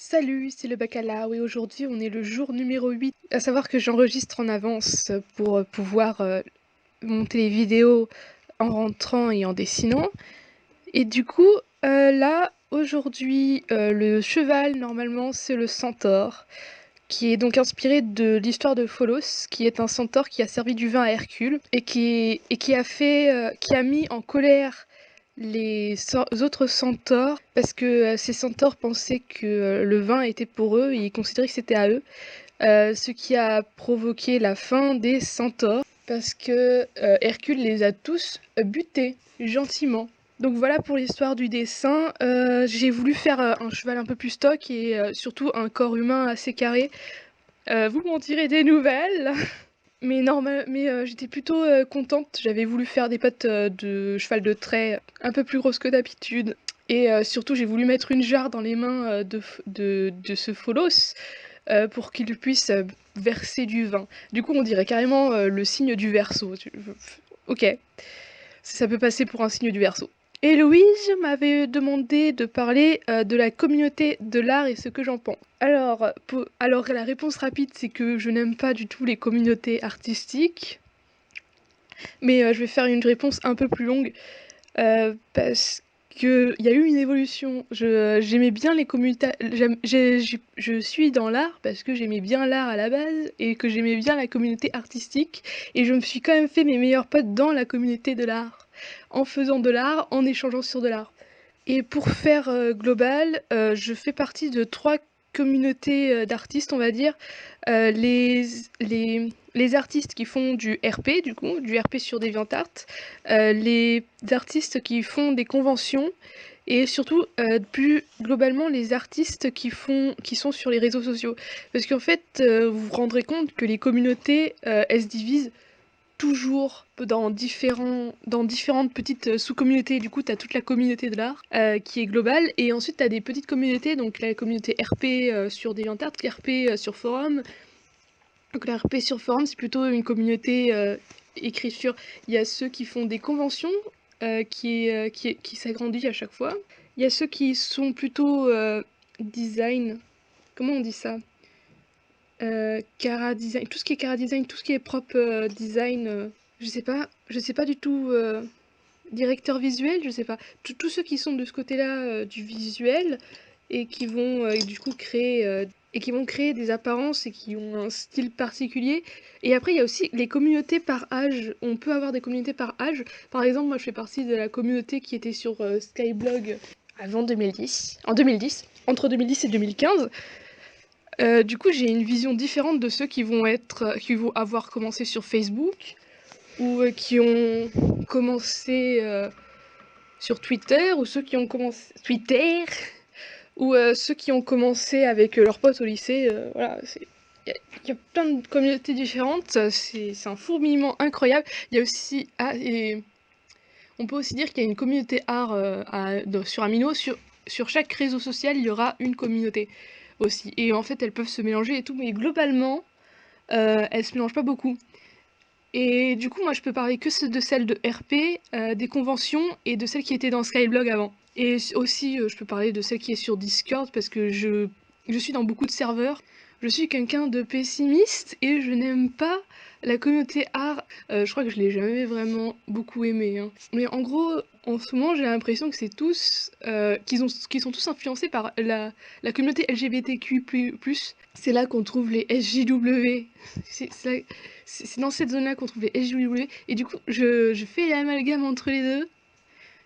Salut, c'est le Bacalao et aujourd'hui on est le jour numéro 8. À savoir que j'enregistre en avance pour pouvoir monter les vidéos en rentrant et en dessinant. Et du coup, là, aujourd'hui, le cheval, normalement, c'est le centaure, qui est donc inspiré de l'histoire de Pholos, qui est un centaure qui a servi du vin à Hercule et qui a mis en colère les autres centaures parce que ces centaures pensaient que le vin était pour eux et ils considéraient que c'était à eux, ce qui a provoqué la fin des centaures parce que Hercule les a tous butés gentiment. Donc voilà pour l'histoire du dessin. J'ai voulu faire un cheval un peu plus stock et surtout un corps humain assez carré. Vous m'en direz des nouvelles. Mais j'étais plutôt contente. J'avais voulu faire des pattes de cheval de trait un peu plus grosses que d'habitude. Et surtout, j'ai voulu mettre une jarre dans les mains de ce Pholos pour qu'il puisse verser du vin. Du coup, on dirait carrément le signe du Verseau. Ok, ça peut passer pour un signe du Verseau. Et Louise m'avait demandé de parler de la communauté de l'art et ce que j'en pense. Alors la réponse rapide, c'est que je n'aime pas du tout les communautés artistiques, mais je vais faire une réponse un peu plus longue parce qu'il y a eu une évolution. J'aimais bien les communautés. Je suis dans l'art parce que j'aimais bien l'art à la base et que j'aimais bien la communauté artistique, et je me suis quand même fait mes meilleurs potes dans la communauté de l'art, en faisant de l'art, en échangeant sur de l'art. Et pour faire global, je fais partie de trois communautés d'artistes, on va dire. Les artistes qui font du RP, du coup, du RP sur DeviantArt, les artistes qui font des conventions, et surtout, plus globalement, les artistes qui sont sur les réseaux sociaux. Parce qu'en fait, vous vous rendrez compte que les communautés, elles se divisent toujours dans différentes petites sous-communautés. Du coup, tu as toute la communauté de l'art qui est globale, et ensuite tu as des petites communautés, donc la communauté RP sur DeviantArt, RP sur forum. Donc la RP sur forum, c'est plutôt une communauté écriture. Il y a ceux qui font des conventions qui s'agrandit à chaque fois. Il y a ceux qui sont plutôt design. Comment on dit ça? Cara design, tout ce qui est cara design, tout ce qui est propre design, je sais pas du tout, directeur visuel, je sais pas. Tous ceux qui sont de ce côté-là du visuel et qui vont du coup créer des apparences et qui ont un style particulier. Et après, il y a aussi les communautés par âge. On peut avoir des communautés par âge. Par exemple, moi, je fais partie de la communauté qui était sur Skyblog avant 2010, en 2010, entre 2010 et 2015. Du coup, j'ai une vision différente de ceux qui vont avoir commencé sur Facebook ou qui ont commencé sur Twitter, ou ceux qui ont commencé Twitter, ou ceux qui ont commencé avec leurs potes au lycée. Voilà, il y a plein de communautés différentes. C'est un fourmillement incroyable. Il y a aussi et on peut aussi dire qu'il y a une communauté art sur Amino. Sur chaque réseau social, il y aura une communauté aussi. Et en fait, elles peuvent se mélanger et tout, mais globalement, elles se mélangent pas beaucoup. Et du coup, moi, je peux parler que de celles de RP, des conventions et de celles qui étaient dans Skyblog avant. Et aussi, je peux parler de celle qui est sur Discord parce que je suis dans beaucoup de serveurs. Je suis quelqu'un de pessimiste et je n'aime pas la communauté art. Je crois que je l'ai jamais vraiment beaucoup aimé, hein. Mais en gros, en ce moment, j'ai l'impression que c'est tous, qu'ils sont tous influencés par la communauté LGBTQ+. C'est là qu'on trouve les SJW. C'est dans cette zone-là qu'on trouve les SJW. Et du coup, je fais l'amalgame entre les deux.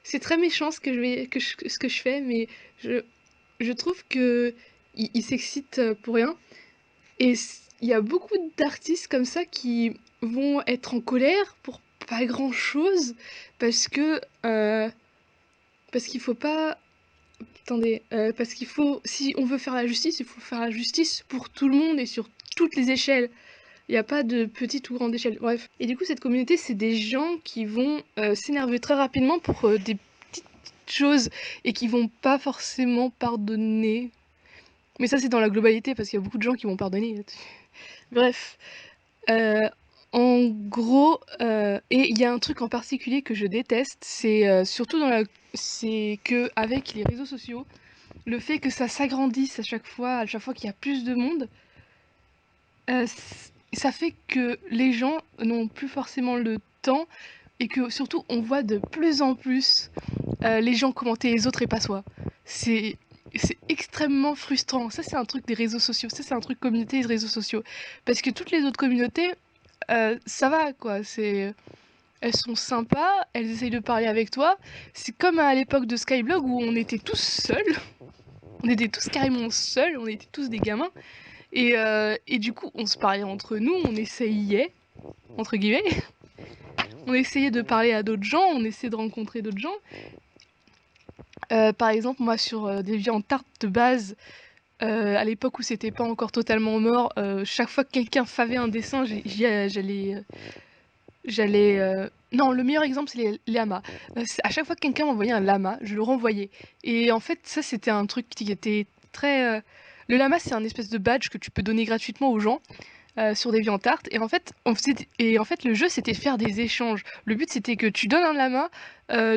C'est très méchant ce que je fais, mais je, je trouve que il s'excite pour rien. Et il y a beaucoup d'artistes comme ça qui vont être en colère pour pas grand-chose parce que parce qu'il faut pas. Attendez, parce qu'il faut, si on veut faire la justice, il faut faire la justice pour tout le monde et sur toutes les échelles. Il n'y a pas de petite ou grande échelle, bref. Et du coup, cette communauté, c'est des gens qui vont s'énerver très rapidement pour des petites choses et qui vont pas forcément pardonner. Mais ça, c'est dans la globalité parce qu'il y a beaucoup de gens qui vont pardonner. Bref. Euh, En gros, et il y a un truc en particulier que je déteste, c'est surtout c'est que avec les réseaux sociaux, le fait que ça s'agrandisse à chaque fois qu'il y a plus de monde, ça fait que les gens n'ont plus forcément le temps et que surtout on voit de plus en plus les gens commenter les autres et pas soi. C'est c'est extrêmement frustrant. Ça c'est un truc des réseaux sociaux, ça c'est un truc communauté et réseaux sociaux. Parce que toutes les autres communautés, ça va quoi, elles sont sympas, elles essayent de parler avec toi. C'est comme à l'époque de Skyblog où on était tous seuls, on était tous carrément seuls, on était tous des gamins. Et du coup, on se parlait entre nous, on essayait, entre guillemets, on essayait de parler à d'autres gens, on essayait de rencontrer d'autres gens. Par exemple, moi, sur DeviantArt de base, à l'époque où c'était pas encore totalement mort, chaque fois que quelqu'un favait un dessin, j'allais. Non, le meilleur exemple, c'est les lamas. À chaque fois que quelqu'un m'envoyait un lama, je le renvoyais. Et en fait, ça, c'était un truc qui était très. Le lama, c'est un espèce de badge que tu peux donner gratuitement aux gens sur DeviantArt. Et en fait, le jeu, c'était de faire des échanges. Le but, c'était que tu donnes un lama,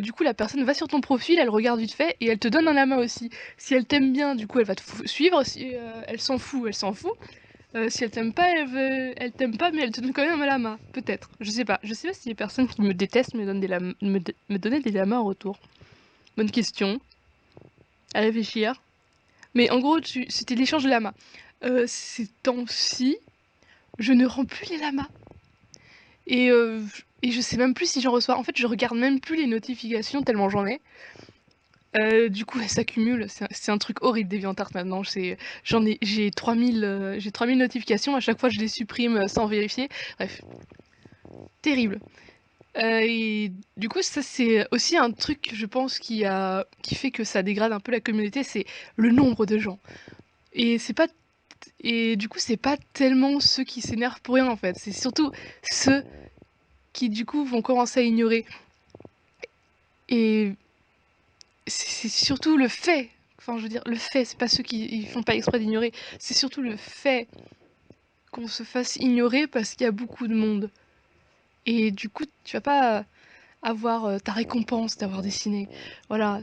du coup, la personne va sur ton profil, elle regarde vite fait, et elle te donne un lama aussi. Si elle t'aime bien, du coup, elle va te suivre. Si elle s'en fout, elle s'en fout. Si elle t'aime pas, elle t'aime pas, mais elle te donne quand même un lama. Peut-être. Je sais pas. Je sais pas si les personnes qui me détestent me donnaient des lamas en retour. Bonne question. À réfléchir. Mais en gros, c'était l'échange de lamas. Ces temps-ci, je ne rends plus les lamas. Et, euh, et je sais même plus si j'en reçois. En fait, je regarde même plus les notifications tellement j'en ai. Du coup, elles s'accumulent. C'est un truc horrible DeviantArt maintenant. J'ai 3000 notifications. À chaque fois, je les supprime sans vérifier. Bref, terrible. Et du coup, ça c'est aussi un truc, je pense, qui fait que ça dégrade un peu la communauté, c'est le nombre de gens. Et c'est pas et du coup, c'est pas tellement ceux qui s'énervent pour rien en fait, c'est surtout ceux qui du coup vont commencer à ignorer. Et c'est surtout le fait, enfin je veux dire le fait, c'est pas ceux qui ils font pas exprès d'ignorer, c'est surtout le fait qu'on se fasse ignorer parce qu'il y a beaucoup de monde. Et du coup, tu vas pas avoir ta récompense d'avoir dessiné. Voilà,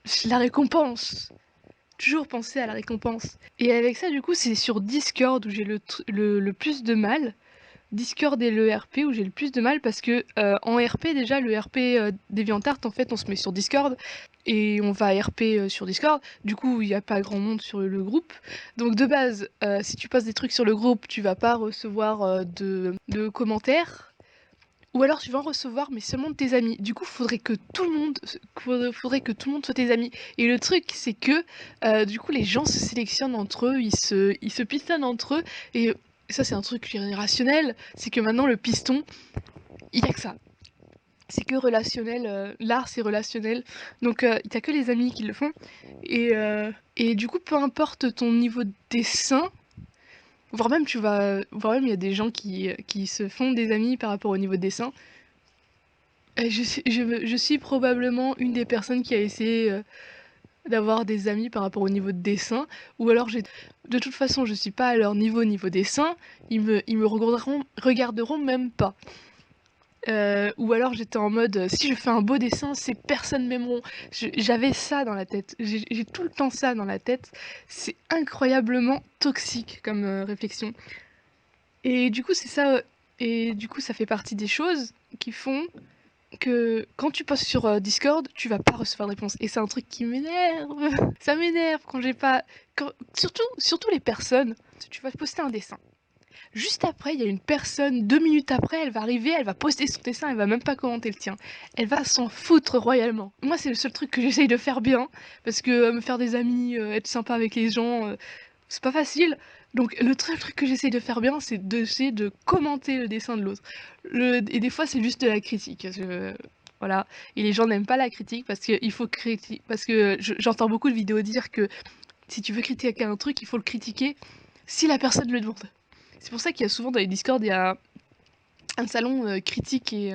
c'est la récompense. Toujours penser à la récompense. Et avec ça, du coup, c'est sur Discord où j'ai le plus de mal. Discord est le RP où j'ai le plus de mal parce que en RP déjà le RP DeviantArt en fait on se met sur Discord et on va RP sur Discord. Du coup il n'y a pas grand monde sur le groupe. Donc de base si tu passes des trucs sur le groupe tu vas pas recevoir de commentaires. Ou alors tu vas en recevoir, mais seulement de tes amis. Du coup, faudrait que tout le monde soit tes amis. Et le truc, c'est que du coup, les gens se sélectionnent entre eux, ils se pistonnent entre eux. Et ça, c'est un truc rationnel. C'est que maintenant, le piston, il y a que ça. C'est que relationnel. L'art, c'est relationnel. Donc, t'as que les amis qui le font. Et du coup, peu importe ton niveau de dessin, voire même il y a des gens qui se font des amis par rapport au niveau de dessin. Je suis probablement une des personnes qui a essayé d'avoir des amis par rapport au niveau de dessin, ou alors de toute façon je suis pas à leur niveau dessin, ils me regarderont même pas. Ou alors j'étais en mode si je fais un beau dessin, ces personnes m'aimeront. J'avais ça dans la tête, j'ai tout le temps ça dans la tête. C'est incroyablement toxique comme réflexion. Et du coup c'est ça, et du coup ça fait partie des choses qui font que quand tu postes sur Discord, tu vas pas recevoir de réponse. Et c'est un truc qui m'énerve. Ça m'énerve quand j'ai pas. Surtout les personnes. Tu vas poster un dessin. Juste après, il y a une personne, 2 minutes après, elle va arriver, elle va poster son dessin, elle va même pas commenter le tien. Elle va s'en foutre royalement. Moi, c'est le seul truc que j'essaye de faire bien, parce que me faire des amis, être sympa avec les gens, c'est pas facile. Donc le truc que j'essaye de faire bien, c'est d'essayer de commenter le dessin de l'autre. Et des fois, c'est juste de la critique. Voilà. Et les gens n'aiment pas la critique parce que il faut critiquer. Parce que j'entends beaucoup de vidéos dire que si tu veux critiquer un truc, il faut le critiquer si la personne le demande. C'est pour ça qu'il y a souvent dans les Discord, il y a un salon critique et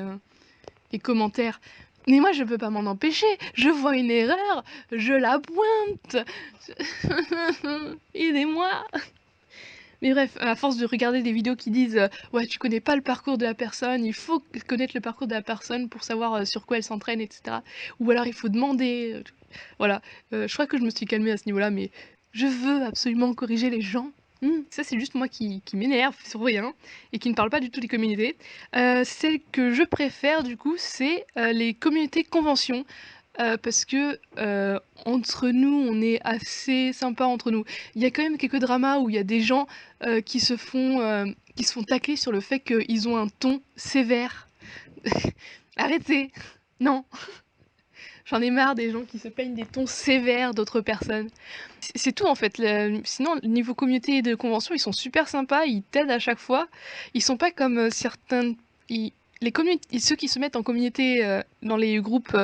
commentaires. Mais moi, je peux pas m'en empêcher. Je vois une erreur, je la pointe. Aidez-moi. Mais bref, à force de regarder des vidéos qui disent ouais, tu connais pas le parcours de la personne, il faut connaître le parcours de la personne pour savoir sur quoi elle s'entraîne, etc. Ou alors il faut demander. Voilà, je crois que je me suis calmée à ce niveau-là, mais je veux absolument corriger les gens. Ça c'est juste moi qui m'énerve sur rien et qui ne parle pas du tout des communautés. Celle que je préfère du coup, c'est, les communautés conventions, parce que, entre nous, on est assez sympa entre nous. Il y a quand même quelques dramas où il y a des gens, qui se font tacler sur le fait qu'ils ont un ton sévère. Arrêtez! Non! J'en ai marre des gens qui se plaignent des tons sévères d'autres personnes. C'est tout en fait. Sinon, niveau communauté de convention, ils sont super sympas, ils t'aident à chaque fois. Ils sont pas comme certains. Ceux qui se mettent en communauté dans les groupes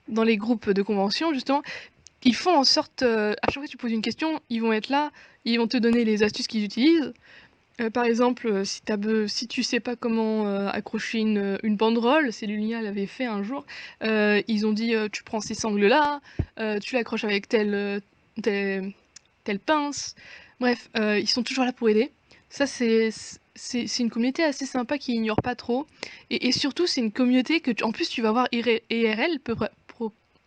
de convention, justement, ils font en sorte. À chaque fois que tu poses une question, ils vont être là, ils vont te donner les astuces qu'ils utilisent. Par exemple, si tu sais pas comment accrocher une banderole, Célulia l'avait fait un jour, ils ont dit tu prends ces sangles-là, tu l'accroches avec telle pince. Bref, ils sont toujours là pour aider. Ça, c'est une communauté assez sympa qui ignore pas trop. Et surtout, c'est une communauté en plus tu vas voir IRL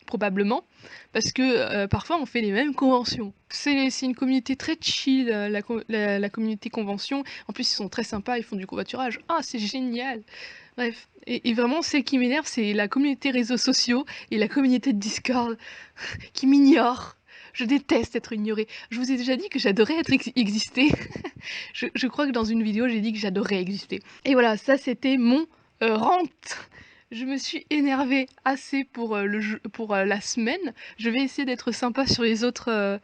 probablement, parce que parfois on fait les mêmes conventions. C'est une communauté très chill, la communauté convention. En plus, ils sont très sympas, ils font du covoiturage. Ah, c'est génial! Bref, et vraiment, celle qui m'énerve, c'est la communauté réseaux sociaux et la communauté de Discord qui m'ignorent. Je déteste être ignorée. Je vous ai déjà dit que j'adorais exister. Je crois que dans une vidéo, j'ai dit que j'adorais exister. Et voilà, ça c'était mon rant. Je me suis énervée assez pour la semaine. Je vais essayer d'être sympa sur les autres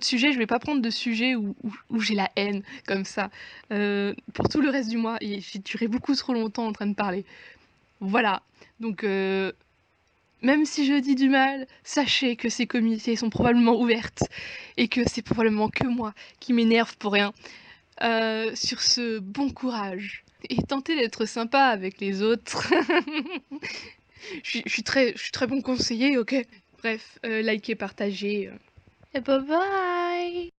sujets. Je vais pas prendre de sujets où j'ai la haine comme ça. Pour tout le reste du mois, et j'ai duré beaucoup trop longtemps en train de parler. Voilà. Donc, même si je dis du mal, sachez que ces communautés sont probablement ouvertes et que c'est probablement que moi qui m'énerve pour rien. Sur ce, bon courage et tentez d'être sympa avec les autres. Je suis très bon conseiller, ok? Bref, likez, partagez. Et bye bye!